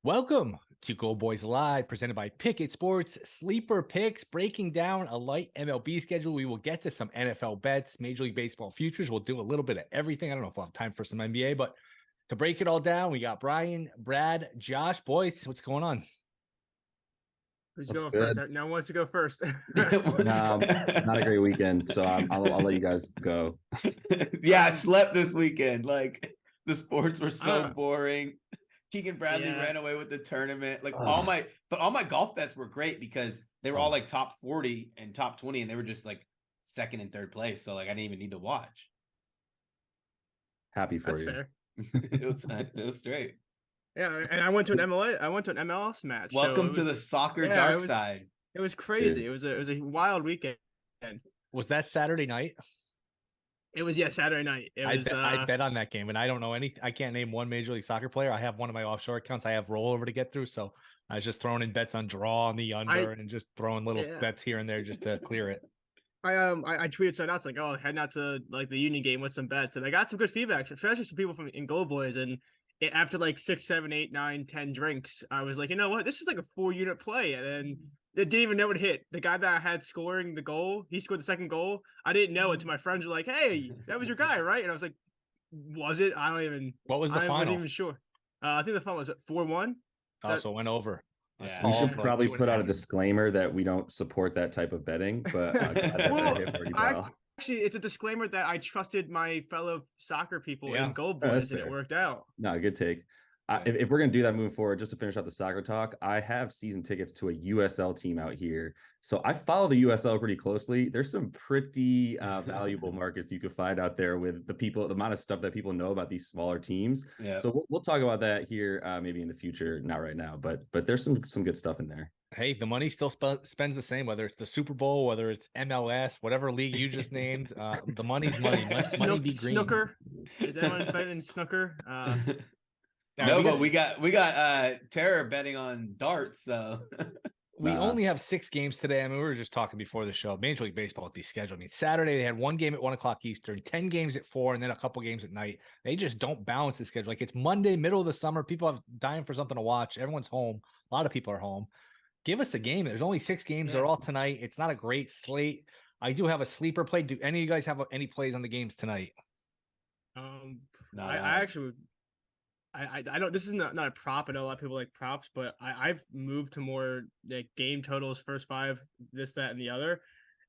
Welcome to GoldBoys Live, presented by Pickett Sports. Sleeper picks, breaking down a light MLB schedule. We will get to some NFL bets, Major League Baseball futures. We'll do a little bit of everything. I don't know if we'll have time for some NBA, but to break it all down, we got Brian, Brad, Josh. Boys, what's going on? Who's going first? No one wants to go first. No, not a great weekend, so I'll let you guys go. Yeah, I slept this weekend. Like the sports were so boring. Keegan Bradley ran away with the tournament. Like all my golf bets were great because they were all like top 40 and top 20, and they were just like second and third place. So like I didn't even need to watch. Happy for That's you. fair. It was straight. Yeah, and I went to an MLS match. Welcome to the soccer dark side. It was crazy. Dude. It was a wild weekend. Was that Saturday night? It was Saturday night. I bet on that game, and I don't know I can't name one Major League Soccer player. I have one of my offshore accounts. I have rollover to get through, so I was just throwing in bets on draw on the under and just throwing little bets here and there just to clear it. I tweeted something out. It's like, oh, heading out to like the Union game with some bets, and I got some good feedback, especially from people in GoldBoys. And after like 6, 7, 8, 9, 10 drinks, I was like, you know what? This is like a 4-unit play, and it didn't even know it hit. The guy that I had scoring the goal, he scored the second goal. I didn't know it. To my friends were like, "Hey, that was your guy, right?" And I was like, "Was it?" I don't even. What was the final? I wasn't even sure. I think the final was 4-1. So it went over. Yeah. We should probably put out a disclaimer that we don't support that type of betting. But actually, it's a disclaimer that I trusted my fellow soccer people in GoldBoys, and it worked out. No, good take. If we're going to do that moving forward, just to finish up the soccer talk, I have season tickets to a USL team out here. So I follow the USL pretty closely. There's some pretty valuable markets you could find out there with the amount of stuff that people know about these smaller teams. Yeah. So we'll talk about that here maybe in the future, not right now, but there's some good stuff in there. Hey, the money still spends the same, whether it's the Super Bowl, whether it's MLS, whatever league you just named. The money's money. Money be green. Snooker. Is anyone betting snooker? No, but we got terror betting on darts, so we only have 6 games today. I mean, we were just talking before the show. Major League Baseball with these schedules. I mean, Saturday they had 1 game at 1:00 Eastern, 10 games at 4, and then a couple games at night. They just don't balance the schedule. Like it's Monday, middle of the summer. People are dying for something to watch. Everyone's home. A lot of people are home. Give us a game. There's only 6 games. They're all tonight. It's not a great slate. I do have a sleeper play. Do any of you guys have any plays on the games tonight? I actually. I don't. This is not a prop. I know a lot of people like props, but I've moved to more like game totals, first 5, this, that, and the other.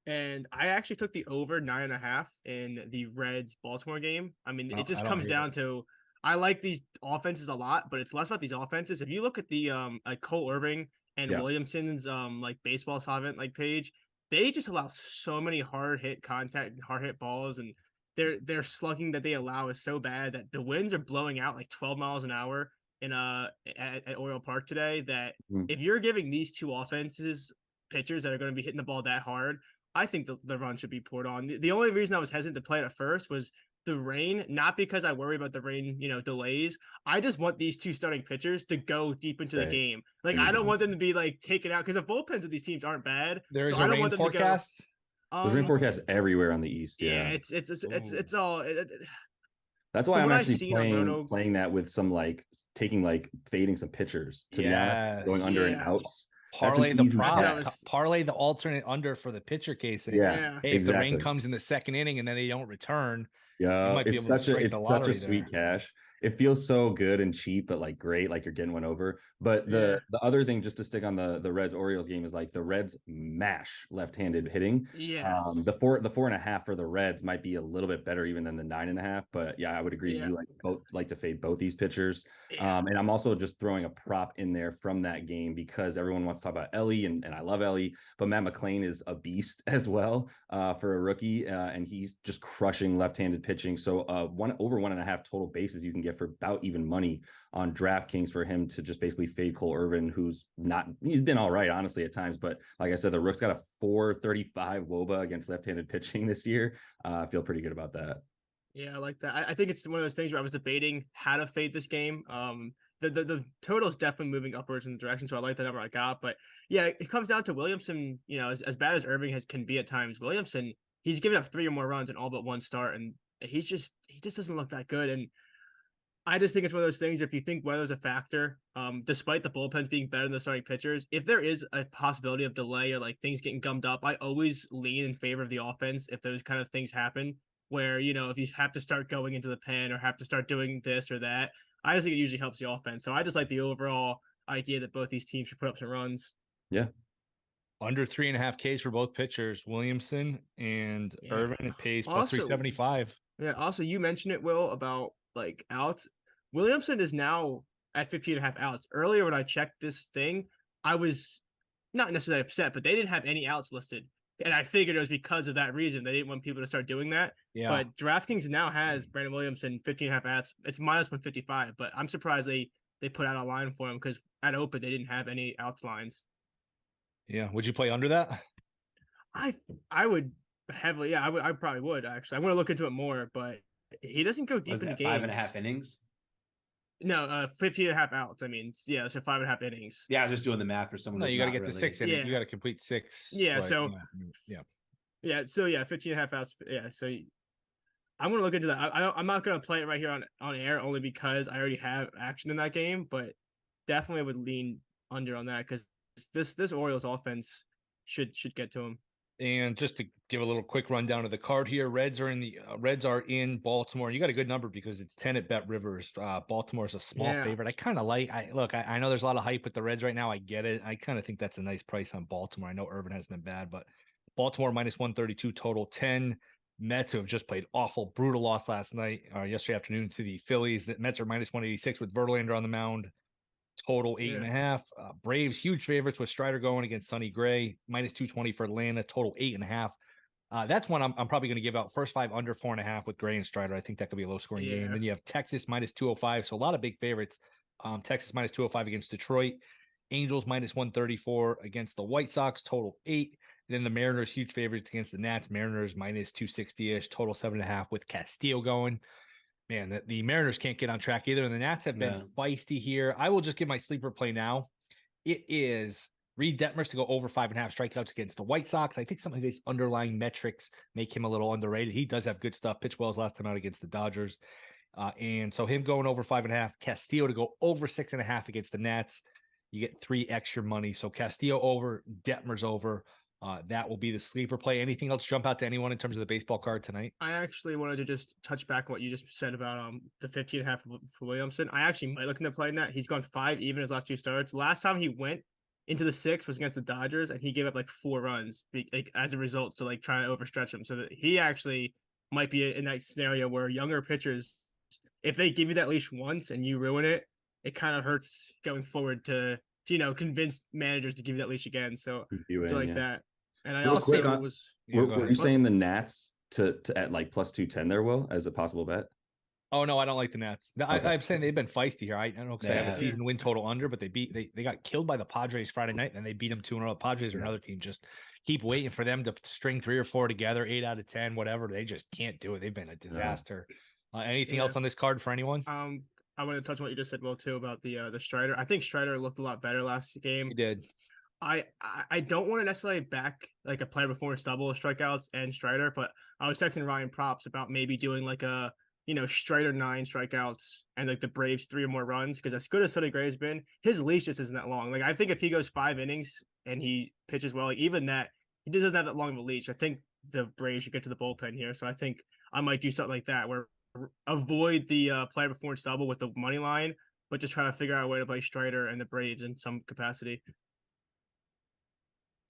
And I actually took the over 9.5 in the Reds Baltimore game. I mean, it just comes down to I like these offenses a lot, but it's less about these offenses. If you look at the like Cole Irving and Williamson's like baseball solvent like page, they just allow so many hard hit balls, and their slugging that they allow is so bad that the winds are blowing out like 12 miles an hour in at Oriole Park today, that if you're giving these two offenses pitchers that are going to be hitting the ball that hard, I think the run should be poured on. The only reason I was hesitant to play it at first was the rain, not because I worry about the rain, delays. I just want these two starting pitchers to go deep into the game. Like I don't want them to be like taken out, because the bullpens of these teams aren't bad. There's a rain forecast. There's rain forecast everywhere on the East. Yeah, it's all. That's why I'm actually playing that with some fading some pitchers, to be honest, going under and outs. Parlay the prop. Parlay the alternate under for the pitcher case. Yeah, hey, if the rain comes in the second inning and then they don't return, yeah, it's such a sweet cash. It feels so good and cheap, but like great, like you're getting one over. But the other thing, just to stick on the Reds Orioles game, is like the Reds mash left-handed hitting. Yeah, the 4.5 for the Reds might be a little bit better even than the 9.5. But yeah, I would agree. You like to fade both these pitchers. And I'm also just throwing a prop in there from that game because everyone wants to talk about Ellie, and I love Ellie, but Matt McClain is a beast as well for a rookie, and he's just crushing left-handed pitching. So over 1.5 total bases you can get for about even money on DraftKings for him to just basically fade Cole Irvin, he's been all right, honestly, at times. But like I said, the Rook's got a 4.35 WOBA against left-handed pitching this year. I feel pretty good about that. Yeah, I like that. I think it's one of those things where I was debating how to fade this game. The total is definitely moving upwards in the direction, so I like the number I got. But yeah, it comes down to Williamson. As bad as Irving can be at times, Williamson, he's given up 3 or more runs in all but one start, and he just doesn't look that good. And I just think it's one of those things. If you think weather's a factor, despite the bullpens being better than the starting pitchers, if there is a possibility of delay or like things getting gummed up, I always lean in favor of the offense if those kind of things happen. Where if you have to start going into the pen or have to start doing this or that, I just think it usually helps the offense. So I just like the overall idea that both these teams should put up some runs. Yeah. Under 3.5 Ks for both pitchers, Williamson and Irvin. It pays plus Also, 375. Yeah. Also, you mentioned it, Will, about like outs. Williamson is now at 15.5 outs. Earlier, when I checked this thing, I was not necessarily upset, but they didn't have any outs listed. And I figured it was because of that reason. They didn't want people to start doing that. Yeah. But DraftKings now has Brandon Williamson 15.5 outs. It's minus 155, but I'm surprised they put out a line for him because at open they didn't have any outs lines. Yeah. Would you play under that? I would heavily, yeah, I probably would actually. I want to look into it more, but he doesn't go deep into games. 5.5 innings? No, 15.5 outs. I mean, yeah, so 5.5 innings. Yeah, I was just doing the math for someone. No, you got to get really... to 6 innings. You got to complete 6. Yeah, but, so yeah. So 15.5 outs. Yeah, so I'm gonna look into that. I'm not gonna play it right here on air only because I already have action in that game, but definitely would lean under on that because this Orioles offense should get to him. And just to give a little quick rundown of the card here, Reds are in Baltimore. You got a good number because it's 10 at Bet Rivers. Baltimore is a small favorite. I kind of like. I know there's a lot of hype with the Reds right now. I get it. I kind of think that's a nice price on Baltimore. I know Irvin has been bad, but Baltimore minus 132 total. 10 Mets who have just played awful, brutal loss last night or yesterday afternoon to the Phillies. The Mets are minus 186 with Verlander on the mound. Total 8.5. Braves huge favorites with Strider going against Sonny Gray. Minus 220 for Atlanta. Total 8.5. That's one I'm probably going to give out. First 5 under 4.5 with Gray and Strider. I think that could be a low scoring game. Then you have Texas minus 205. So a lot of big favorites. Texas minus 205 against Detroit. Angels minus 134 against the White Sox. Total 8. And then the Mariners huge favorites against the Nats. Mariners minus 260-ish. Total 7.5 with Castillo going. Man, the Mariners can't get on track either. And the Nats have been feisty here. I will just give my sleeper play now. It is Reed Detmers to go over 5.5 strikeouts against the White Sox. I think some of his underlying metrics make him a little underrated. He does have good stuff. Pitched well his last time out against the Dodgers. And so him going over 5.5, Castillo to go over 6.5 against the Nats. You get 3 extra money. So Castillo over, Detmers over. That will be the sleeper play. Anything else jump out to anyone in terms of the baseball card tonight? I actually wanted to just touch back on what you just said about the 15.5 for Williamson. I actually might look into playing that. He's gone 5 even his last 2 starts. Last time he went into the 6 was against the Dodgers, and he gave up like 4 runs as a result to like trying to overstretch him. So that he actually might be in that scenario where younger pitchers, if they give you that leash once and you ruin it, it kind of hurts going forward to convince managers to give you that leash again. So that. And I also was. Were you saying the Nats to at like plus 210 there, Will, as a possible bet? Oh no, I don't like the Nats. Okay. I'm saying they've been feisty here. I don't know because I have a season win total under, but they got killed by the Padres Friday night, and they beat them 2 in a row. The Padres are another team. Just keep waiting for them to string 3 or 4 together, 8 out of 10, whatever. They just can't do it. They've been a disaster. Anything else on this card for anyone? I want to touch on what you just said, Will, too, about the Strider. I think Strider looked a lot better last game. He did. I don't want to necessarily back like a player performance double of strikeouts and Strider, but I was texting Ryan props about maybe doing like a Strider 9 strikeouts and like the Braves 3 or more runs, because as good as Sonny Gray has been, his leash just isn't that long. Like I think if he goes 5 innings and he pitches well, like even that, he just doesn't have that long of a leash. I think the Braves should get to the bullpen here, so I think I might do something like that where avoid the player performance double with the money line, but just try to figure out a way to play Strider and the Braves in some capacity.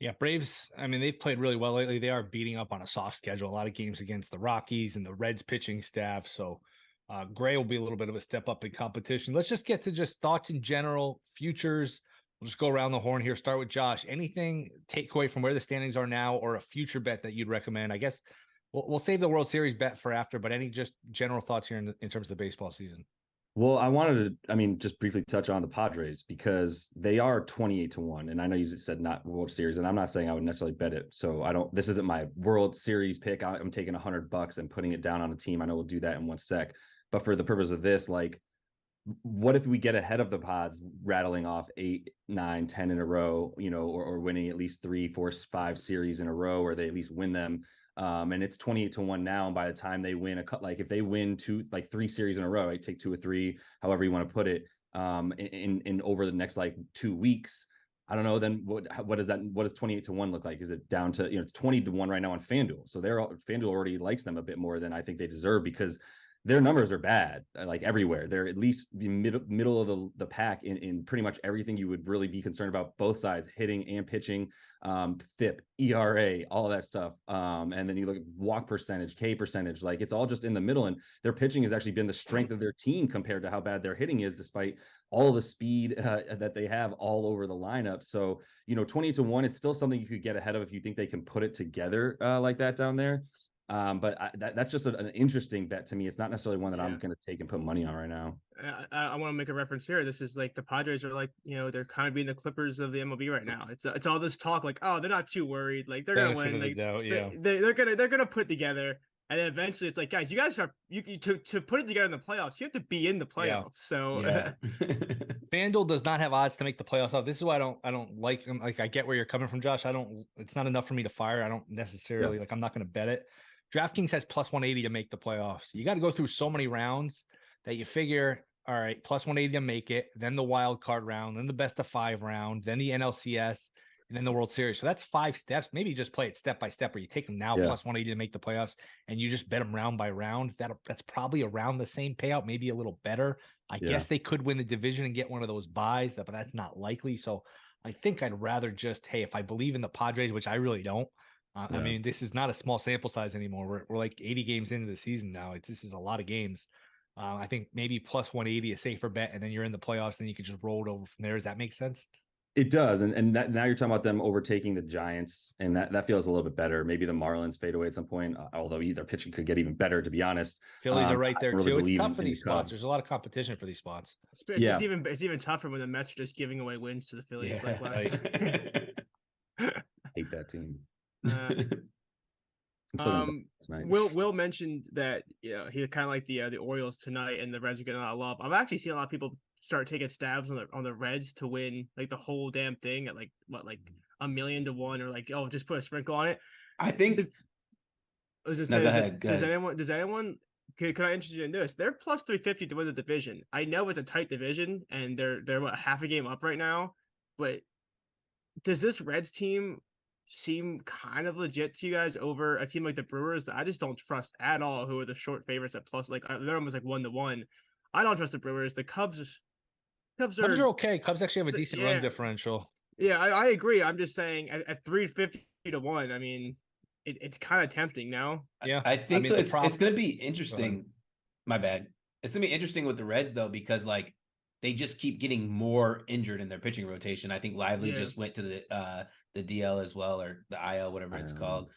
Yeah, Braves, I mean, they've played really well lately. They are beating up on a soft schedule, a lot of games against the Rockies and the Reds pitching staff. So Gray will be a little bit of a step up in competition. Let's just get to just thoughts in general, futures. We'll just go around the horn here. Start with Josh. Anything takeaway from where the standings are now or a future bet that you'd recommend? I guess we'll save the World Series bet for after, but any just general thoughts here in terms of the baseball season? Well, I wanted to, just briefly touch on the Padres because they are 28-1. And I know you said not World Series, and I'm not saying I would necessarily bet it. So this isn't my World Series pick. I'm taking $100 and putting it down on a team. I know we'll do that in one sec. But for the purpose of this, like, what if we get ahead of the Pods, rattling off 8, 9, 10 in a row, or winning at least 3, 4, 5 series in a row, or they at least win them? And it's 28-1 now. And by the time they win if they win 3 series in a row, right, take 2 or 3, however you want to put it, in over the next 2 weeks, I don't know. Then what does 28-1 look like? Is it down to, it's 20-1 right now on FanDuel? So FanDuel already likes them a bit more than I think they deserve, because their numbers are bad, everywhere. They're at least the middle of the pack in pretty much everything you would really be concerned about, both sides, hitting and pitching, FIP, ERA, all of that stuff. And then you look at walk percentage, K percentage, it's all just in the middle. And their pitching has actually been the strength of their team compared to how bad their hitting is, despite all the speed that they have all over the lineup. So, 20-1, it's still something you could get ahead of if you think they can put it together like that down there. But that's just an interesting bet to me. It's not necessarily one that I'm going to take and put money on right now. I want to make a reference here. This is the Padres are they're kind of being the Clippers of the MLB right now. It's all this talk they're not too worried. They're going to win. They're going to put together. And then eventually it's guys, you guys are to put it together in the playoffs, you have to be in the playoffs. Yeah. So FanDuel does not have odds to make the playoffs. This is why I don't like them. I get where you're coming from, Josh. It's not enough for me to fire. I don't necessarily I'm not going to bet it. DraftKings has plus 180 to make the playoffs. You got to go through so many rounds that you figure, all right, plus 180 to make it, then the wild card round, then the best of 5 round, then the NLCS, and then the World Series. So that's 5 steps. Maybe you just play it step by step, where you take them now plus 180 to make the playoffs, and you just bet them round by round. That's probably around the same payout, maybe a little better. I guess they could win the division and get one of those buys, but that's not likely. So I think I'd rather just, hey, if I believe in the Padres, which I really don't, I mean, this is not a small sample size anymore. We're 80 games into the season now. This is a lot of games. I think maybe plus 180 a safer bet, and then you're in the playoffs, and you can just roll it over from there. Does that make sense? It does, and that, now you're talking about them overtaking the Giants, and that feels a little bit better. Maybe the Marlins fade away at some point, although either pitching could get even better, to be honest. Phillies are right there too. It's tough for these spots. There's a lot of competition for these spots. It's even tougher when the Mets are just giving away wins to the Phillies like last night. Hate that team. Will mentioned that he kind of like the Orioles tonight, and the Reds are getting a lot of love. I've actually seen a lot of people start taking stabs on the Reds to win the whole damn thing at $1 million to 1, or just put a sprinkle on it. I think. Does anyone? Could I interest you in this? They're plus 350 to win the division. I know it's a tight division, and they're half a game up right now, but does this Reds team seem kind of legit to you guys over a team like the Brewers that I just don't trust at all, who are the short favorites at plus they're almost 1-1. I don't trust the Brewers. The Cubs are okay. Cubs actually have a decent run differential. Yeah, I agree. I'm just saying at 350 to 1, I mean, it's kind of tempting now. Yeah, I think so. It's going to be interesting. My bad. It's going to be interesting with the Reds though, because they just keep getting more injured in their pitching rotation. I think Lively just went to the DL as well, or the IL, whatever it's called.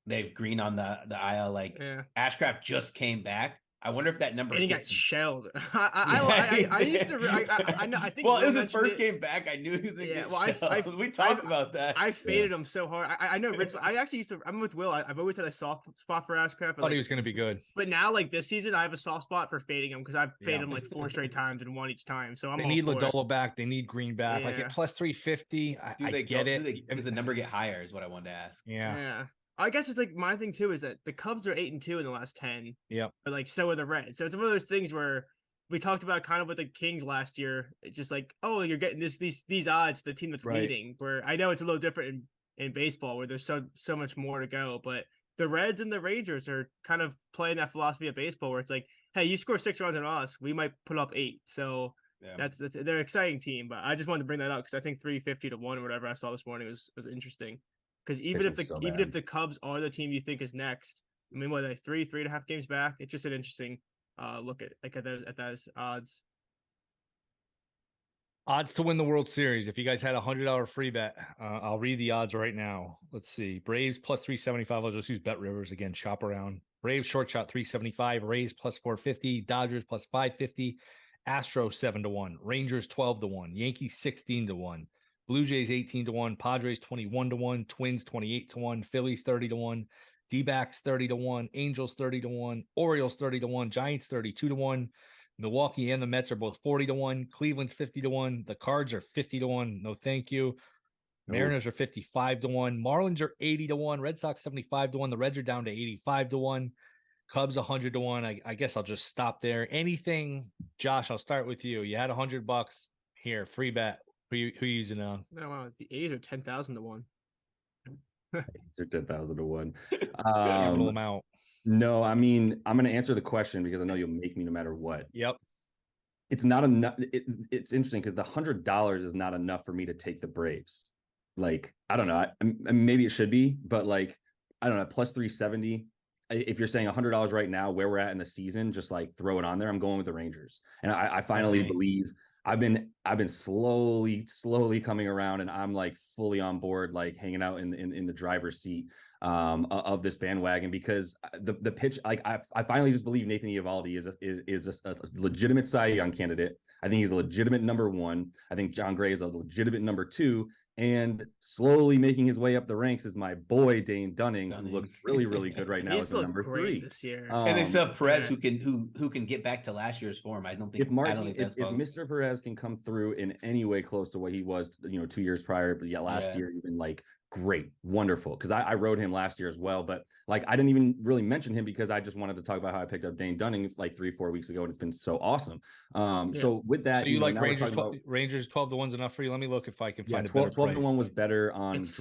They've Green on the IL. Ashcraft just came back. I wonder if that number. And he got shelled. I used to. I know. I think. Well, it was his first game back. I knew he was going to get shelled. We talked about that. I faded him so hard. I know Rich. I actually used to. I'm with Will. I've always had a soft spot for Ashcraft. Thought he was going to be good. But now, this season, I have a soft spot for fading him because I've faded him 4 straight times and won each time. So they need Lodolo back. They need Green back. At plus 350. I get it. Does the number get higher? Is what I wanted to ask. Yeah. I guess it's my thing too is that the Cubs are 8-2 in the last 10. Yeah. But so are the Reds. So it's one of those things where we talked about kind of with the Kings last year. It's just you're getting these odds, the team that's leading, where I know it's a little different in baseball where there's so much more to go. But the Reds and the Rangers are kind of playing that philosophy of baseball where it's hey, you score 6 runs on us, we might put up 8. So that's they're an exciting team. But I just wanted to bring that up because I think 350 to 1 or whatever I saw this morning was interesting. Because even if the Cubs are the team you think is next, I mean, what are they 3.5 games back? It's just an interesting look at those odds. Odds to win the World Series. If you guys had $100 free bet, I'll read the odds right now. Let's see. Braves plus 375. I'll just use Bet Rivers again. Shop around. Braves short shot 375. Rays plus 450. Dodgers plus 550. Astros 7-1. Rangers 12-1. Yankees 16-1. Blue Jays 18-1, Padres 21-1, Twins 28-1, Phillies 30-1, D-backs 30-1, Angels 30-1, Orioles 30-1, Giants 32-1, Milwaukee and the Mets are both 40-1, Cleveland's 50-1, the Cards are 50-1. No, thank you. Mariners are 55-1. Marlins are 80-1. Red Sox 75-1. The Reds are down to 85-1. Cubs 100-1. I guess I'll just stop there. Anything, Josh? I'll start with you. You had $100 here, free bet. Who you using on? No, the A's are 10,000 to 1. A's are 10,000 to 1. Gamble them out. No, I mean, I'm going to answer the question because I know you'll make me no matter what. Yep. It's not enough. It's interesting because the $100 is not enough for me to take the Braves. Like, I don't know. Maybe it should be, but like, I don't know. Plus 370. If you're saying $100 right now, where we're at in the season, just like throw it on there. I'm going with the Rangers, and I finally believe I've been slowly coming around, and I'm like fully on board, like hanging out in the driver's seat of this bandwagon because the pitch, like I finally just believe Nathan Eovaldi is just a legitimate Cy Young candidate. I think he's a legitimate number 1. I think John Gray is a legitimate number 2. And slowly making his way up the ranks is my boy Dane Dunning, who looks really, really good right now. He's number 3 this year, and they still have Perez, who can get back to last year's form. I don't think if Mr. Perez can come through in any way close to what he was, 2 years prior, but last year even like great, wonderful. Because I rode him last year as well, but like I didn't even really mention him because I just wanted to talk about how I picked up Dane Dunning like 3-4 weeks ago, and it's been so awesome. So with that, so you like Rangers? Rangers 12-1's enough for you. Let me look if I can find 12-1 was better on. It's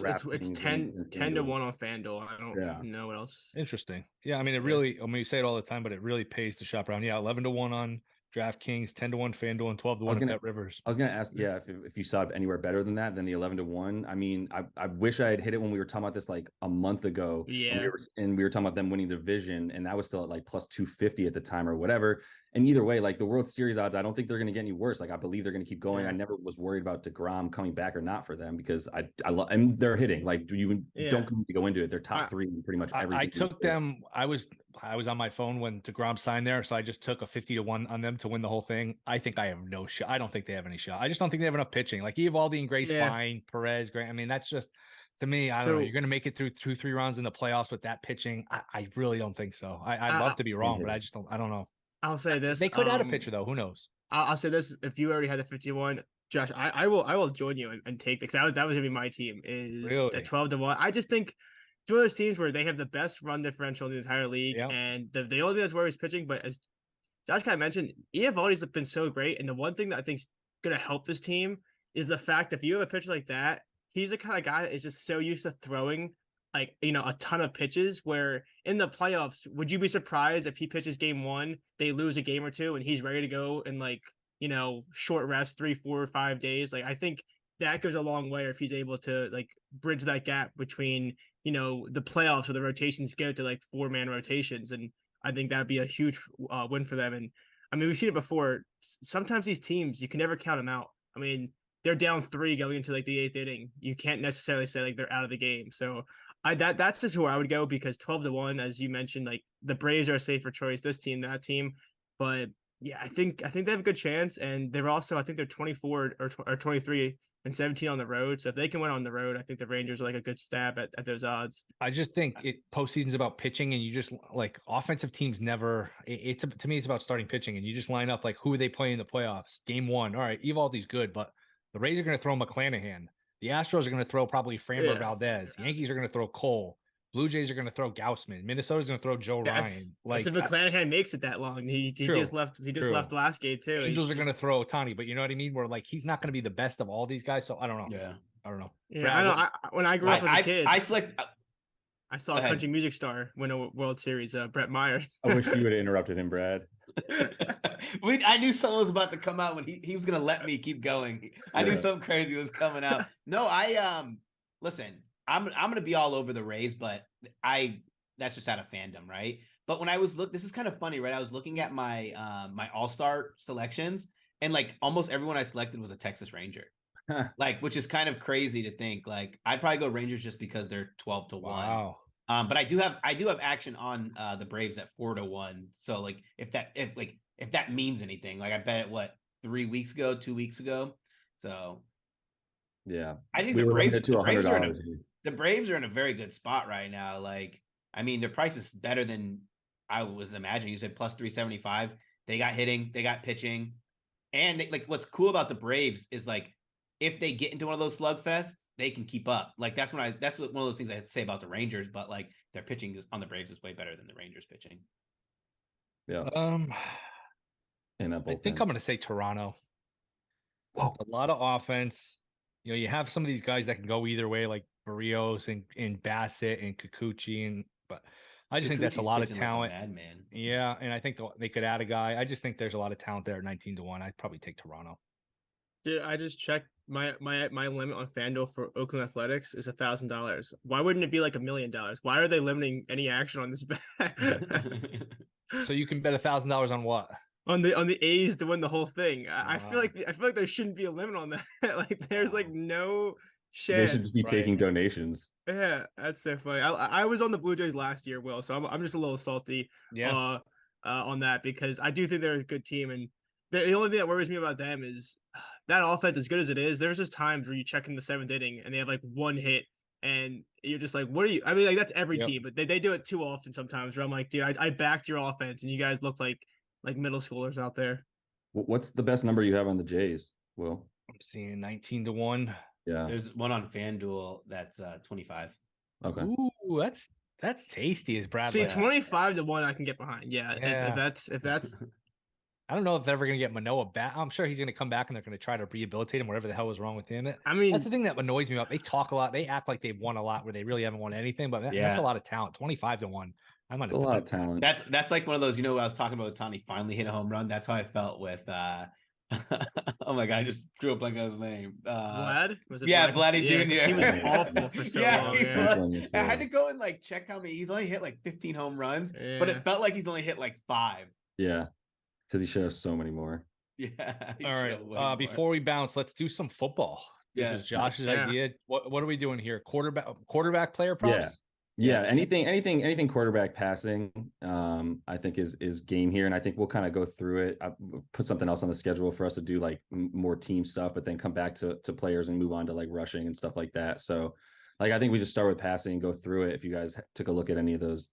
10 to 1 on FanDuel. I don't know what else. Interesting. Yeah, I mean it really. I mean you say it all the time, but it really pays to shop around. Yeah, 11-1 on DraftKings, 10-1 FanDuel, and 12-1 at Rivers. I was gonna ask, if you saw it anywhere better than that, than the 11-1. I mean, I wish I had hit it when we were talking about this like a month ago. Yeah, and we were talking about them winning division, and that was still at like plus 250 at the time or whatever. And either way, like the World Series odds, I don't think they're going to get any worse. Like I believe they're going to keep going. I never was worried about DeGrom coming back or not for them because I love, and they're hitting. Like don't need to go into it. They're top 3 in pretty much everything. I took them. I was on my phone when DeGrom signed there, so I just took a 50-1 on them to win the whole thing. I think I have no shot. I don't think they have any shot. I just don't think they have enough pitching. Like Eovaldi and Gray's fine. Perez, Gray. I mean, that's just to me. I don't know. You're going to make it through 2-3 rounds in the playoffs with that pitching. I really don't think so. I'd love to be wrong, but I just don't. I don't know. I'll say this: they could add a pitcher though. Who knows? I'll say this: if you already had the 51, Josh, I will join you and take that. That was gonna be my team. Is the 12-1? I just think it's one of those teams where they have the best run differential in the entire league, and the only thing that's worries pitching. But as Josh kind of mentioned, Eovaldi's been so great, and the one thing that I think's gonna help this team is the fact if you have a pitcher like that, he's the kind of guy that is just so used to throwing like a ton of pitches, where in the playoffs, would you be surprised if he pitches game 1, they lose a game or 2, and he's ready to go in like short rest 3, 4, or 5 days? Like I think that goes a long way if he's able to like bridge that gap between the playoffs where the rotations get to like 4-man rotations, and I think that'd be a huge win for them. And I mean we've seen it before. Sometimes these teams you can never count them out. I mean they're down 3 going into like the 8th inning. You can't necessarily say like they're out of the game. So that's just who I would go, because 12-1, as you mentioned, like the Braves are a safer choice, this team, that team. But yeah, I think they have a good chance, and they're also, I think they're 24 or 23 and 17 on the road. So if they can win on the road, I think the Rangers are like a good stab at those odds. I just think postseason's about pitching, and you just like offensive teams never. To me, it's about starting pitching, and you just line up like who are they playing in the playoffs? Game 1, all right, Eovaldi's good, but the Rays are going to throw McClanahan. The Astros are going to throw probably Framber Valdez. Yankees are going to throw Cole. Blue Jays are going to throw Gausman. Minnesota's going to throw Joe Ryan. Like if McClanahan makes it that long, he just left. He just left last game too. Angels are going to throw Ohtani, but you know what I mean. Where like he's not going to be the best of all these guys. So I don't know. Yeah, I don't know. Yeah, Brad, I know. When I grew up as a kid, I saw a country music star win a World Series. Brett Meyer. I wish you would have interrupted him, Brad. I knew something was about to come out when he was gonna let me keep going. I knew something crazy was coming out. No, listen, I'm gonna be all over the Rays, but that's just out of fandom, right? But when I was this is kind of funny, right? I was looking at my my all-star selections, and like almost everyone I selected was a Texas Ranger. Like, which is kind of crazy to think. Like, I'd probably go Rangers just because they're 12-1. Wow. But I do have action on the Braves at 4-1. So like if that means anything, like I bet it 2 weeks ago. So yeah, I think the Braves are in a very good spot right now. Like, I mean, their price is better than I was imagining. You said plus 375. They got hitting, they got pitching, and like what's cool about the Braves is like if they get into one of those slugfests, they can keep up. Like that's one of those things I say about the Rangers, but like their pitching on the Braves is way better than the Rangers pitching. Yeah. And I think I'm going to say Toronto. Whoa. A lot of offense. You know, you have some of these guys that can go either way, like Barrios and Bassett and Kikuchi, but I just think that's a lot of talent. Like madman. Yeah, and I think they could add a guy. I just think there's a lot of talent there. 19-1. I'd probably take Toronto. Dude, I just checked my limit on FanDuel for Oakland Athletics is $1,000. Why wouldn't it be like $1 million? Why are they limiting any action on this bet? So you can bet $1,000 on what? On the A's to win the whole thing. I feel like there shouldn't be a limit on that. Like there's like no chance. They should just be taking donations. Yeah, that's so funny. I was on the Blue Jays last year, Will, so I'm just a little salty on that because I do think they're a good team, and the only thing that worries me about them is that offense, as good as it is, there's just times where you check in the 7th inning and they have like one hit and you're just like, what are you? I mean, like that's every team, but they do it too often sometimes where I'm like, dude, I backed your offense and you guys look like middle schoolers out there. What's the best number you have on the Jays, Will? I'm seeing 19-1. Yeah. There's one on FanDuel that's 25. Okay. Ooh, that's tasty as Brad. See, 25-1 I can get behind. Yeah. If that's I don't know if they're ever going to get Manoah back. I'm sure he's going to come back and they're going to try to rehabilitate him, whatever the hell was wrong with him. I mean, that's the thing that annoys me about. They talk a lot. They act like they've won a lot where they really haven't won anything, but that's a lot of talent. 25-1. I'm a lot of talent. That's like one of those, you know, what I was talking about Tony finally hit a home run. That's how I felt with oh my god, I just drew a blank on his name. Vlad? Was it Vladdy Jr. He was awful for so long. Yeah. I had to go and like check how many. He's only hit like 15 home runs, but it felt like he's only hit like 5. Yeah, because he should have so many more. Yeah. All right. Before we bounce, let's do some football. This is Josh's idea. What are we doing here? Quarterback player props? Yeah. Anything quarterback passing, I think is game here. And I think we'll kind of go through it. I put something else on the schedule for us to do like more team stuff, but then come back to players and move on to like rushing and stuff like that. So like, I think we just start with passing and go through it. If you guys took a look at any of those,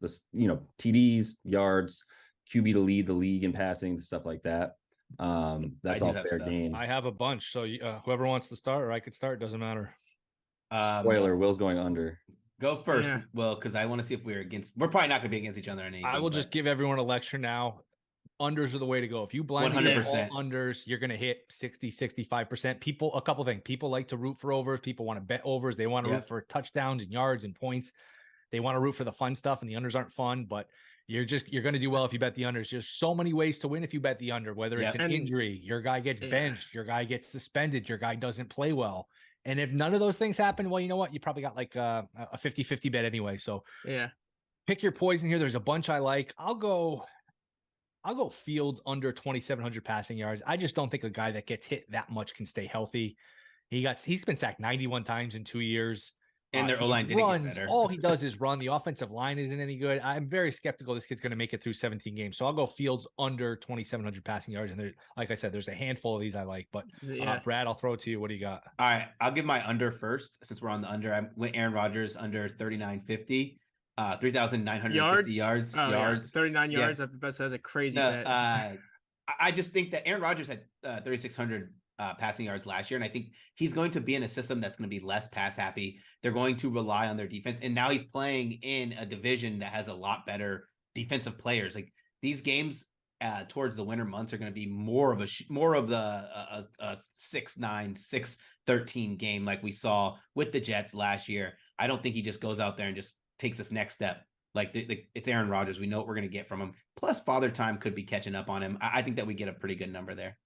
TDs, yards, QB to lead the league in passing, stuff like that. That's all fair game. I have a bunch. So whoever wants to start, or I could start, doesn't matter. Spoiler, Will's going under. Go first, Will, because I want to see if we're probably not going to be against each other in anything. I will just give everyone a lecture now. Unders are the way to go. If you blind 100% unders, you're going to hit 60, 65%. A couple things. People like to root for overs. People want to bet overs. They want to root for touchdowns and yards and points. They want to root for the fun stuff, and the unders aren't fun, but you're going to do well if you bet the unders. There's so many ways to win if you bet the under, whether it's an injury, your guy gets benched, your guy gets suspended, your guy doesn't play well. And if none of those things happen, well, you know what? You probably got like a 50-50 bet anyway. So pick your poison here. There's a bunch I like. I'll go Fields under 2,700 passing yards. I just don't think a guy that gets hit that much can stay healthy. He's been sacked 91 times in 2 years. And their O-line didn't get better. All he does is run. The offensive line isn't any good. I'm very skeptical this kid's going to make it through 17 games. So I'll go Fields under 2,700 passing yards. And like I said, there's a handful of these I like. But Brad, I'll throw it to you. What do you got? All right, I'll give my under first since we're on the under. I went Aaron Rodgers under 3,950, 3,950 yards. 39 yards. That's a crazy bet. I just think that Aaron Rodgers had 3,600 passing yards last year. And I think he's going to be in a system that's going to be less pass happy. They're going to rely on their defense. And now he's playing in a division that has a lot better defensive players. Like these games towards the winter months are going to be more of the 6-9, 6-13 game like we saw with the Jets last year. I don't think he just goes out there and just takes this next step. Like it's Aaron Rodgers. We know what we're going to get from him. Plus Father Time could be catching up on him. I think that we get a pretty good number there.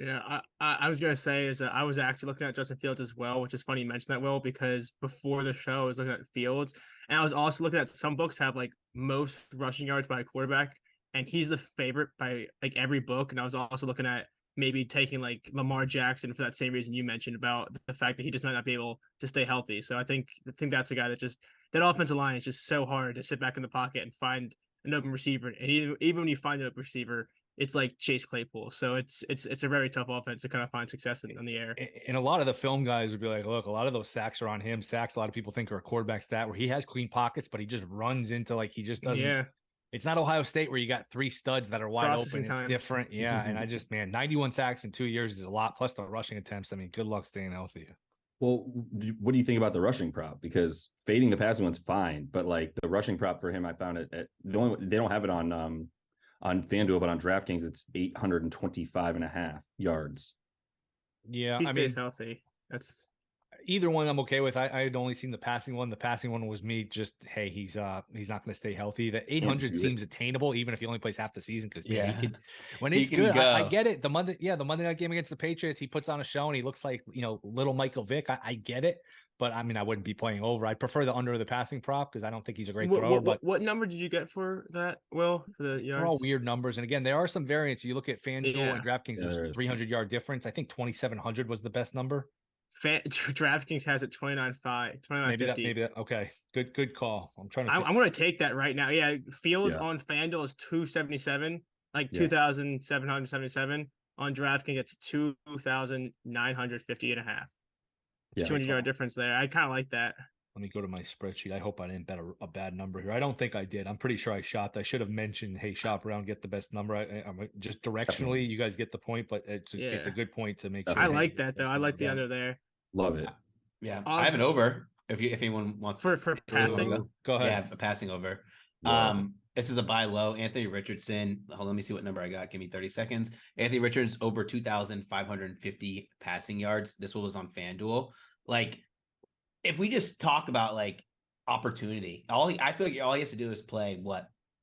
Yeah, I was going to say is that I was actually looking at Justin Fields as well, which is funny you mentioned that, Will, because before the show I was looking at Fields, and I was also looking at some books have like most rushing yards by a quarterback, and he's the favorite by like every book. And I was also looking at maybe taking like Lamar Jackson for that same reason you mentioned about the fact that he just might not be able to stay healthy. So I think that's a guy that that offensive line is just so hard to sit back in the pocket and find an open receiver. And even when you find an open receiver, it's like Chase Claypool. So it's a very tough offense to kind of find success in the air. And a lot of the film guys would be like, look, a lot of those sacks are on him. Sacks, a lot of people think are a quarterback stat where he has clean pockets, but he just runs into like he just doesn't. Yeah. It's not Ohio State where you got 3 studs that are wide Processing open. It's time. different. Yeah. And I just, man, 91 sacks in 2 years is a lot. Plus the rushing attempts. I mean, good luck staying healthy. Well, what do you think about the rushing prop? Because fading the passing one's fine, but like the rushing prop for him, I found it at they don't have it on FanDuel, but on DraftKings, it's 825.5 yards. Yeah. He I stays mean, healthy. That's either one I'm okay with. I had only seen the passing one. The passing one was me just, hey, he's not going to stay healthy. The 800 seems attainable, even if he only plays half the season. Because man, he could, when it's good, I get it. The Monday night game against the Patriots, he puts on a show and he looks like, little Michael Vick. I get it. But I mean, I wouldn't be playing over. I prefer the under the passing prop because I don't think he's a great thrower. But what number did you get for that, Will? For the yards? They're all weird numbers. And again, there are some variants. You look at FanDuel and DraftKings, there's 300-yard difference. I think 2,700 was the best number. DraftKings has it 29.5, 29.50. Maybe that. Okay, good call. I'm trying to. I'm going to take that right now. Yeah, Fields on FanDuel is 277, like 2,777. On DraftKings, it's 2,950 and a half. 200-yard difference there. I kind of like that. Let me go to my spreadsheet. I hope I didn't bet a bad number here. I don't think I did. I'm pretty sure I shopped. I should have mentioned, hey, shop around, get the best number. I'm just directionally, you guys get the point, but it's a good point to make sure. I like that though. I like the under there. Love it. Yeah, awesome. I have an over. If anyone wants for passing, go ahead. Yeah, a passing over. This is a buy low. Anthony Richardson. Let me see what number I got. Give me 30 seconds. Anthony Richards over 2,550 passing yards. This one was on FanDuel. Like, if we just talk about like opportunity, I feel like all he has to do is play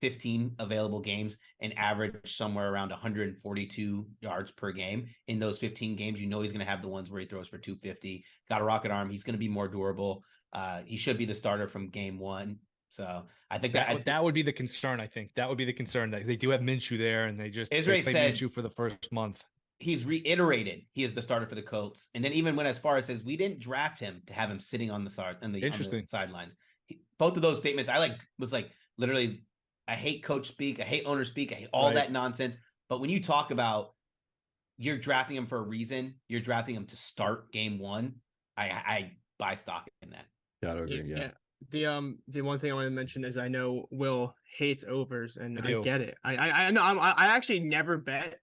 15 available games and average somewhere around 142 yards per game. In those 15 games, he's going to have the ones where he throws for 250. Got a rocket arm. He's going to be more durable. He should be the starter from game one. So I think that would be the concern. I think that would be the concern that they do have Minshew there, and they just Israel said Minshew for the first month. He's reiterated he is the starter for the Colts, and then even went as far as says we didn't draft him to have him sitting on the sidelines. Both of those statements, was literally, I hate coach speak, I hate owner speak, I hate all that nonsense. But when you talk about you're drafting him for a reason, you're drafting him to start game one. I buy stock in that. Gotta agree. Yeah. The one thing I want to mention is I know Will hates overs, and I get it. I know I actually never bet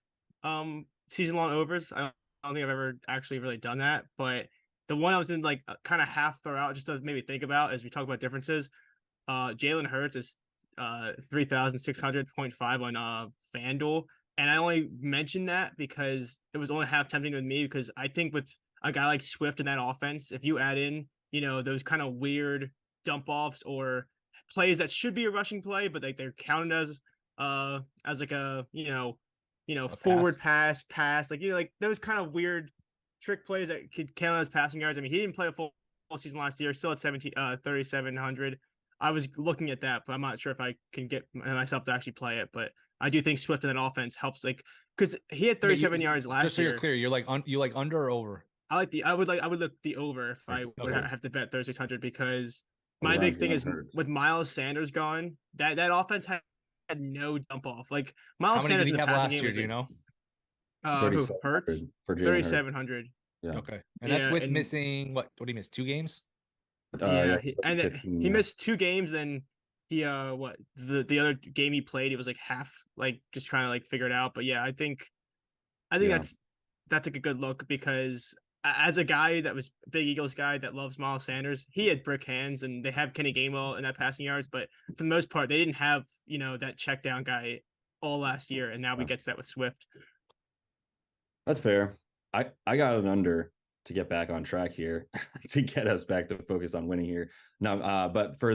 season long overs. I don't think I've ever actually really done that, but the one I was in kind of half throw out just to maybe think about as we talk about differences. Jalen Hurts is 3,600.5 on FanDuel, and I only mentioned that because it was only half tempting with me, because I think with a guy like Swift in that offense, if you add in those kind of weird dump offs or plays that should be a rushing play, but they're counted as like a forward pass, like those kind of weird trick plays that could count as passing yards. I mean, he didn't play a full season last year, still at 3,700. I was looking at that, but I'm not sure if I can get myself to actually play it. But I do think Swift in that offense helps, because he had 37 yards last year. Just so you're clear, you like under or over? I would look the over if I would have to bet 3,600, because my big thing is with Miles Sanders gone, that offense had no dump off. Like Miles Sanders in the passing game was, do you know? Who Hurts? 3,700. Yeah. Okay. And that's with missing what do you miss? 2 games? He missed 2 games, and he the other game he played, he was half just trying to figure it out. But yeah, I think that's a good look, because as a guy that was a big Eagles guy that loves Miles Sanders, he had brick hands, and they have Kenny Gainwell in that passing yards, but for the most part, they didn't have, that check down guy all last year. And now we get to that with Swift. That's fair. I got an under to get back on track here to get us back to focus on winning here. No, but for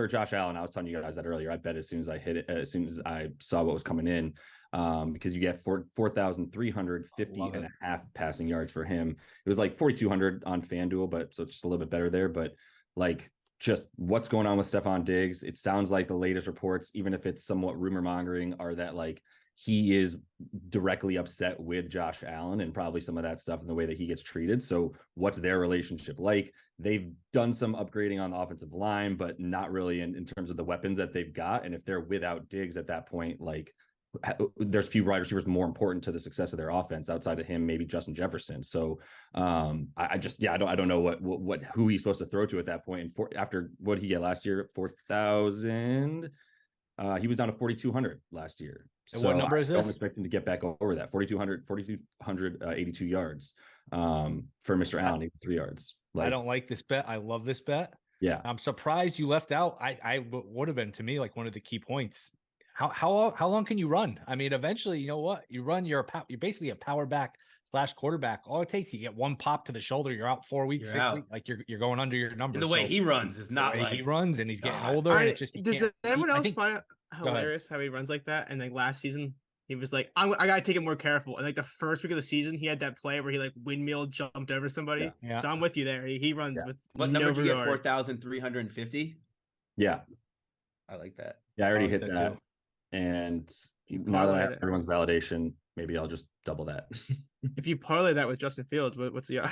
Josh Allen, I was telling you guys that earlier. I bet as soon as I hit it, as soon as I saw what was coming in, because you get 4,350.5 passing yards for him. It was 4,200 on FanDuel, but so it's just a little bit better there. But just what's going on with Stephon Diggs? It sounds like the latest reports, even if it's somewhat rumor mongering, are that he is directly upset with Josh Allen and probably some of that stuff in the way that he gets treated. So what's their relationship like? They've done some upgrading on the offensive line, but not really in terms of the weapons that they've got. And if they're without Diggs at that point, there's few wide receivers more important to the success of their offense outside of him, maybe Justin Jefferson. So I don't know who he's supposed to throw to at that point. And after what he get last year, 4,000. He was down to 4,200 last year. And so what number is I don't this? expect him to get back over that 4,282 yards for Mr. Allen, 83 yards. I don't like this bet. I love this bet. Yeah. I'm surprised you left out. I would have been, to me, like one of the key points. How long can you run? I mean, eventually, you know what? You run, you're basically a power back / quarterback. All it takes, you get one pop to the shoulder, you're out 4 weeks, 6 weeks. Like you're going under your number. And the way he runs is not like he runs, and he's getting older. And it's just does anyone else find it hilarious how he runs like that? And like last season, he was like, I gotta take it more careful. And like the first week of the season, he had that play where he like windmill jumped over somebody. Yeah. So I'm with you there. He runs with what number did you get? 4,350. Yeah, I like that. Yeah, I already hit that. Too. And now that I have everyone's validation, maybe I'll just double that. If you parlay that with Justin Fields, what's the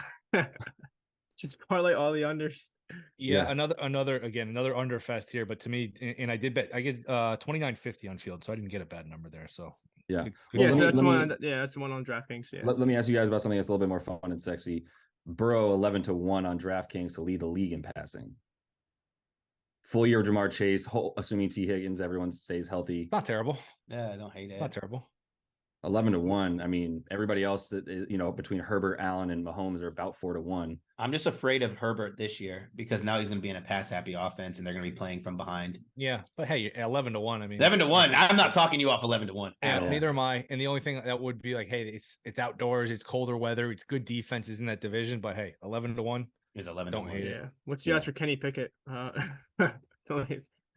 just parlay all the unders? Yeah, another under fest here. But to me, and I did bet, I get 29.50 on Field, so I didn't get a bad number there. So yeah, so that's the one. That's the one on DraftKings. Yeah. Let me ask you guys about something that's a little bit more fun and sexy. Burrow 11-1 on DraftKings to lead the league in passing. Full year of Jamar Chase, assuming T. Higgins, everyone stays healthy. Not terrible. Yeah, I don't hate it. Not terrible. 11-1. I mean, everybody else, between Herbert, Allen, and Mahomes are about 4-1. I'm just afraid of Herbert this year because now he's going to be in a pass-happy offense and they're going to be playing from behind. Yeah, but hey, 11-1. I mean, 11-1. I'm not talking you off 11-1. Yeah, neither am I. And the only thing that would be like, hey, it's outdoors, it's colder weather, it's good defenses in that division. But hey, 11-1 is 11-1. Don't hate it. What's the odds for Kenny Pickett?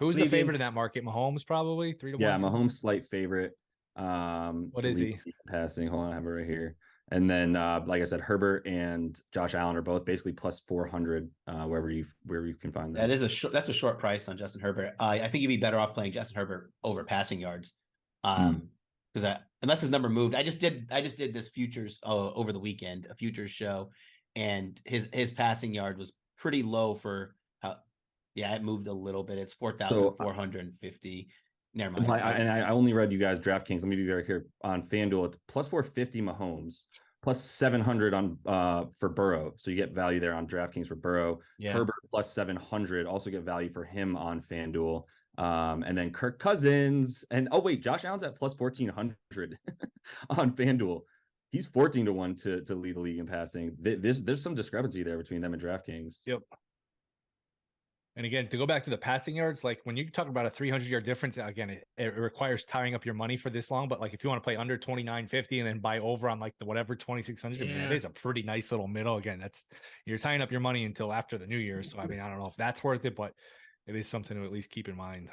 Who's the favorite in that market? Mahomes probably 3-1. Yeah, Mahomes slight favorite. What is he passing? Hold on, I have it right here. And then, like I said, Herbert and Josh Allen are both basically plus 400 wherever you can find that. That's a short price on Justin Herbert. I think you'd be better off playing Justin Herbert over passing yards, because unless his number moved. I just did this futures over the weekend, a futures show, and his passing yard was pretty low for it moved a little bit. It's 4,450. Never mind. I only read you guys DraftKings. Let me be very clear on FanDuel. It's plus 450 Mahomes, plus 700 on for Burrow. So you get value there on DraftKings for Burrow. Yeah. Herbert plus 700. Also get value for him on FanDuel. And then Kirk Cousins and Josh Allen's at plus 1,400 on FanDuel. He's 14-1 to lead the league in passing. There's some discrepancy there between them and DraftKings. Yep. And again, to go back to the passing yards, like when you talk about a 300-yard difference, again, it requires tying up your money for this long. But like if you want to play under 29.50 and then buy over on like the whatever 2,600, it is a pretty nice little middle. Again, you're tying up your money until after the New Year. So I mean, I don't know if that's worth it, but it is something to at least keep in mind.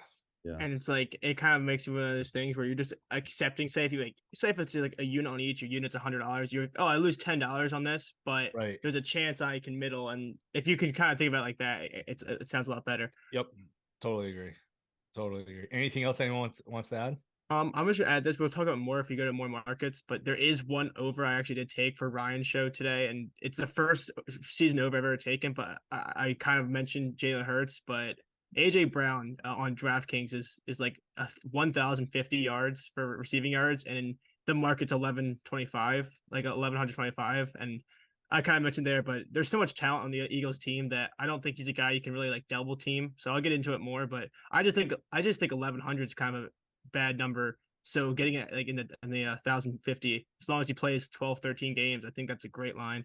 Yeah. And it's like it kind of makes it one of those things where you're just accepting. Say if it's like a unit on each, your unit's $100. You're I lose $10 on this, but there's a chance I can middle. And if you can kind of think about it like that, it sounds a lot better. Yep, totally agree. Anything else anyone wants to add? I'm just gonna add this. We'll talk about more if you go to more markets, but there is one over I actually did take for Ryan's show today, and it's the first season over I've ever taken. But I kind of mentioned Jalen Hurts, but AJ Brown on DraftKings is like 1,050 yards for receiving yards, and the market's 1,125, like 1,125. And I kind of mentioned there, but there's so much talent on the Eagles team that I don't think he's a guy you can really like double team. So I'll get into it more, but I just think 1,100 is kind of a bad number. So getting it like in the 1,050, as long as he plays 12, 13 games, I think that's a great line.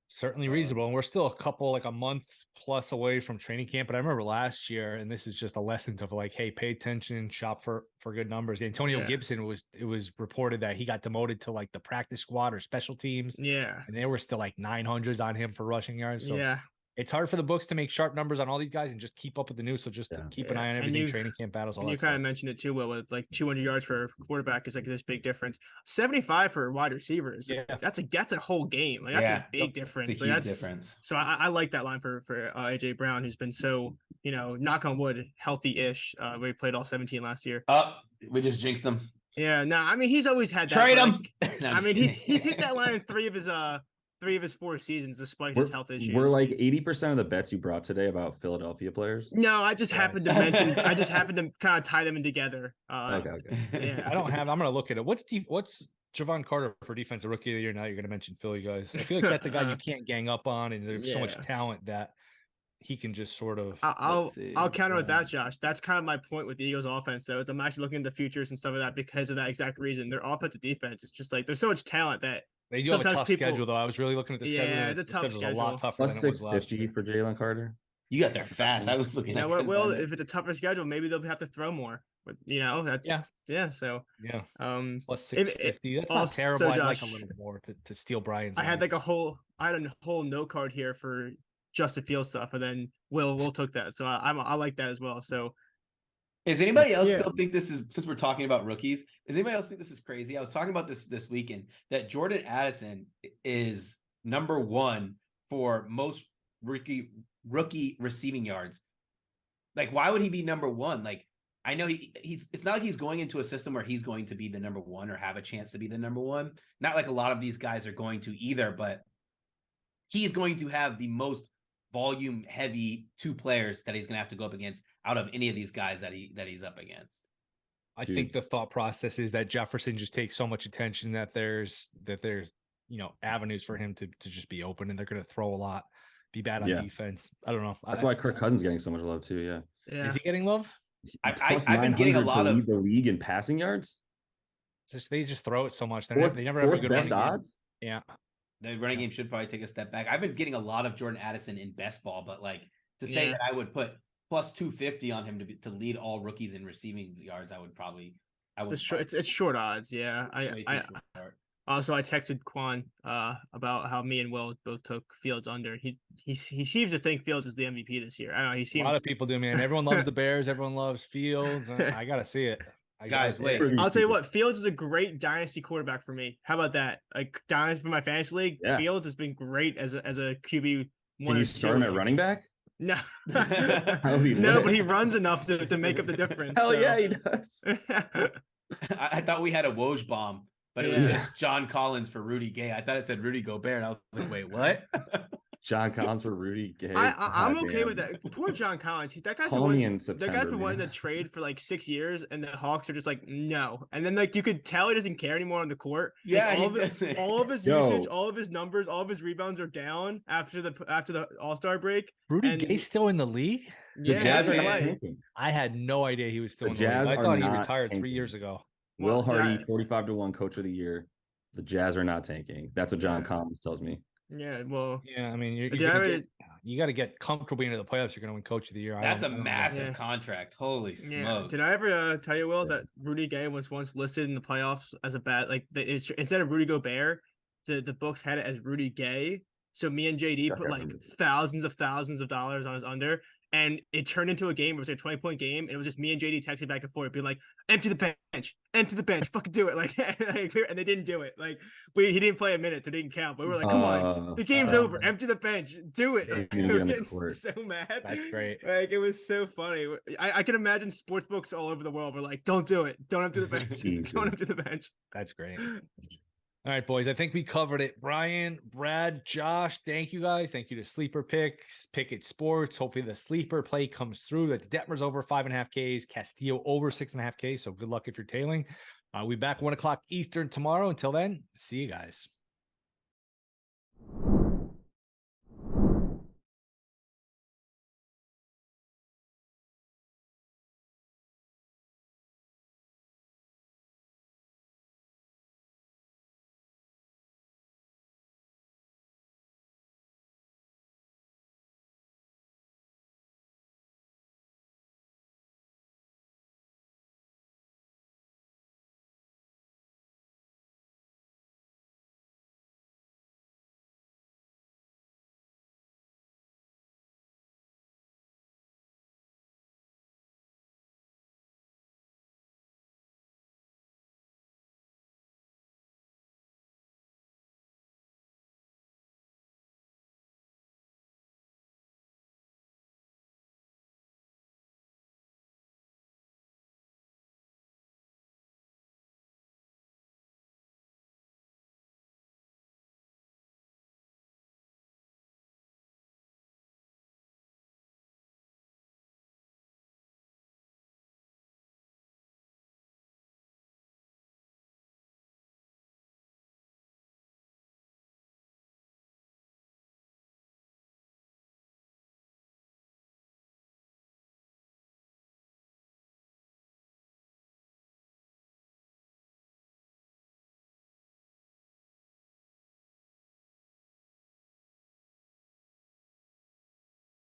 Certainly reasonable. And we're still a month plus away from training camp. But I remember last year, and this is just a lesson to like, hey, pay attention, shop for good numbers. Antonio Gibson it was reported that he got demoted to like the practice squad or special teams. Yeah. And they were still like 900s on him for rushing yards. So it's hard for the books to make sharp numbers on all these guys and just keep up with the news. So just keep an eye on everything, training camp battles. And you kind of mentioned it too, Will, with like 200 yards for quarterback is like this big difference. 75 for wide receivers. Yeah. That's a whole game. Like that's a big difference. It's a huge difference. So I like that line for AJ Brown, who's been so, knock on wood, healthy-ish. We played all 17 last year. We just jinxed them. Yeah, no, I mean he's always had that. Trade him. I mean he's hit that line in three of his 4 seasons, despite his health issues. We're like 80% of the bets you brought today about Philadelphia players. No, I just happened to mention. I just happened to kind of tie them in together. Okay. Yeah, I'm gonna look at it. What's Javon Carter for defensive rookie of the year? Now you're gonna mention Philly guys. I feel like that's a guy you can't gang up on, and there's so much talent that he can just sort of. I'll counter with that, Josh. That's kind of my point with the Eagles' offense. So I'm actually looking into futures and stuff like that because of that exact reason. Their offensive defense, it's just like there's so much talent that They do sometimes have a tough schedule, though. I was really looking at the schedule. Yeah, it's a tough schedule. A lot tougher Plus than it was last 650 year. for Jalen Carter. You got there fast. I was looking. You know what, Will? If it's a tougher schedule, maybe they'll have to throw more. But that's So plus 650. That's not terrible. So I'd Josh, like a little more to steal Brian's. I had a whole note card here for Justin Fields stuff, and then Will took that. So I like that as well. So. Does anybody else still think this is, since we're talking about rookies, does anybody else think this is crazy? I was talking about this weekend that Jordan Addison is number 1 for most rookie receiving yards. Like, why would he be number 1? Like, I know he's it's not like he's going into a system where he's going to be the number 1 or have a chance to be the number 1. Not like a lot of these guys are going to either, but he's going to have the most volume heavy 2 players that he's going to have to go up against out of any of these guys that he's up against. I think the thought process is that Jefferson just takes so much attention that there's avenues for him to just be open, and they're going to throw a lot, be bad on defense. I don't know. That's why Kirk Cousins is getting so much love too. Yeah. Is he getting love? I've been getting a lot of the league in passing yards. They just throw it so much. They never have a good best running odds. Game. Yeah. The running game should probably take a step back. I've been getting a lot of Jordan Addison in best ball, but like to say that I would put plus 250 on him to lead all rookies in receiving yards, it's short odds. Yeah. Also, I texted Quan about how me and Will both took Fields under. He seems to think Fields is the MVP this year. I don't know. He seems a lot of people do, man. Everyone loves the Bears. Everyone loves Fields. I gotta see it. Guys, wait. I'll tell you what. Fields is a great dynasty quarterback for me. How about that? Like dynasty for my fantasy league. Yeah. Fields has been great as a QB. Can you start him at running back? No, no, but he runs enough to make up the difference. Hell yeah, he does. I thought we had a Woj bomb, but it was just John Collins for Rudy Gay. I thought it said Rudy Gobert, and I was like, wait, what? John Collins for Rudy Gay. I'm okay with that. Poor John Collins. That guy's been wanting to trade for like 6 years, and the Hawks are just like, no. And then like you could tell he doesn't care anymore on the court. Yeah, like, all of his usage, all of his numbers, all of his rebounds are down after the All-Star break. Rudy Gay's still in the league? Yeah, the Jazz are not tanking. I had no idea he was still in the Jazz league. I thought he retired tanking. 3 years ago. Will Hardy, 45-1 coach of the year. The Jazz are not tanking. That's what John Collins tells me. Yeah, well, I mean, you got to get comfortable being into the playoffs. You're going to win Coach of the Year. That's a massive contract. Holy smokes! Did I ever tell you, Will, that Rudy Gay was once listed in the playoffs as a bad instead of Rudy Gobert, the books had it as Rudy Gay. So me and JD put like thousands of dollars on his under. And it turned into a game. It was a 20-point game. And it was just me and JD texting back and forth, being like, empty the bench, fucking do it. Like, and they didn't do it. Like, he didn't play a minute, so it didn't count. But we were like, come on, the game's over. Empty the bench, do it. Like, we were getting so mad. That's great. Like, it was so funny. I can imagine sports books all over the world were like, don't do it. Don't empty the bench. Don't empty the bench. That's great. All right, boys. I think we covered it. Brian, Brad, Josh, thank you guys. Thank you to Sleeper Picks, Pickett Sports. Hopefully the sleeper play comes through. That's Detmers over 5.5 Ks, Castillo over 6.5 Ks. So good luck if you're tailing. We'll be back 1 o'clock Eastern tomorrow. Until then, see you guys.